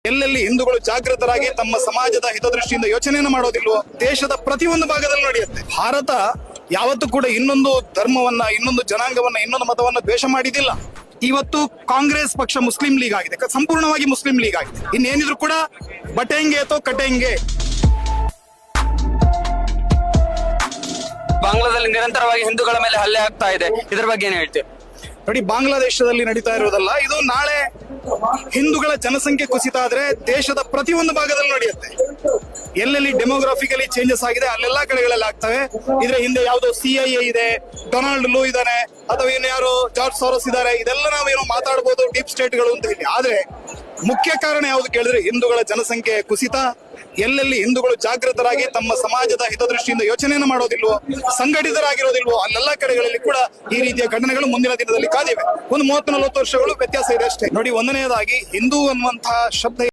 ಎಲ್ಲೆಲ್ಲಿ ಹಿಂದೂಗಳು ಜಾಗೃತರಾಗಿ ತಮ್ಮ ಸಮಾಜದ ಹಿತದೃಷ್ಟಿಯಿಂದ ಯೋಚನೆಯನ್ನು ಮಾಡೋದಿಲ್ವೋ ದೇಶದ ಪ್ರತಿಯೊಂದು ಭಾಗದಲ್ಲಿ ನಡೆಯುತ್ತೆ. ಭಾರತ ಯಾವತ್ತೂ ಕೂಡ ಇನ್ನೊಂದು ಧರ್ಮವನ್ನ, ಇನ್ನೊಂದು ಜನಾಂಗವನ್ನ, ಇನ್ನೊಂದು ಮತವನ್ನ ದ್ವೇಷ ಮಾಡಿದಿಲ್ಲ. ಇವತ್ತು ಕಾಂಗ್ರೆಸ್ ಪಕ್ಷ ಮುಸ್ಲಿಂ ಲೀಗ್ ಆಗಿದೆ, ಸಂಪೂರ್ಣವಾಗಿ ಮುಸ್ಲಿಂ ಲೀಗ್ ಆಗಿದೆ. ಇನ್ನೇನಿದ್ರು ಕೂಡ ಬಟೆಂಗೆ ಅಥವಾ ಕಟೆಂಗೆ. ಬಾಂಗ್ಲಾದಲ್ಲಿ ನಿರಂತರವಾಗಿ ಹಿಂದೂಗಳ ಮೇಲೆ ಹಲ್ಲೆ ಆಗ್ತಾ ಇದೆ, ಇದರ ಬಗ್ಗೆ ಏನ್ ಹೇಳ್ತೀವಿ? ನೋಡಿ, ಬಾಂಗ್ಲಾದೇಶದಲ್ಲಿ ನಡೀತಾ ಇರೋದಲ್ಲ ಇದು. ನಾಳೆ ಹಿಂದೂಗಳ ಜನಸಂಖ್ಯೆ ಕುಸಿತ ಆದ್ರೆ ದೇಶದ ಪ್ರತಿಯೊಂದು ಭಾಗದಲ್ಲಿ ನಡೆಯುತ್ತೆ. ಎಲ್ಲೆಲ್ಲಿ ಡೆಮೋಗ್ರಾಫಿಕಲಿ ಚೇಂಜಸ್ ಆಗಿದೆ ಅಲ್ಲೆಲ್ಲಾ ಕಡೆಗಳಲ್ಲಿ ಆಗ್ತವೆ. ಇದ್ರ ಹಿಂದೆ ಯಾವ್ದೋ CIA ಇದೆ, ಡೊನಾಲ್ಡ್ ಲೂ ಇದಾನೆ, ಅಥವಾ ಏನು ಯಾರು ಜಾರ್ಜ್ ಸಾರೋಸ್ ಇದಾರೆ. ಇದೆಲ್ಲ ನಾವೇನೋ ಮಾತಾಡ್ಬೋದು, ಡೀಪ್ ಸ್ಟೇಟ್ಗಳು ಅಂತ ಹೇಳಿ. ಆದ್ರೆ ಮುಖ್ಯ ಕಾರಣ ಯಾವ್ದು ಕೇಳಿದ್ರೆ ಹಿಂದೂಗಳ ಜನಸಂಖ್ಯೆ ಕುಸಿತ. ಎಲ್ಲೆಲ್ಲಿ ಹಿಂದೂಗಳು ಜಾಗೃತರಾಗಿ ತಮ್ಮ ಸಮಾಜದ ಹಿತದೃಷ್ಟಿಯಿಂದ ಯೋಚನೆಯನ್ನು ಮಾಡೋದಿಲ್ವೋ, ಸಂಘಟಿತರಾಗಿರೋದಿಲ್ವೋ ಅಲ್ಲೆಲ್ಲಾ ಕಡೆಗಳಲ್ಲಿ ಕೂಡ ಈ ರೀತಿಯ ಘಟನೆಗಳು ಮುಂದಿನ ದಿನದಲ್ಲಿ ಕಾದಿವೆ. ಒಂದು 30-40 ವರ್ಷಗಳು ವ್ಯತ್ಯಾಸ ಇದೆ ಅಷ್ಟೇ. ನೋಡಿ, ಒಂದನೆಯದಾಗಿ ಹಿಂದೂ ಅನ್ನುವಂತಹ ಶಬ್ದ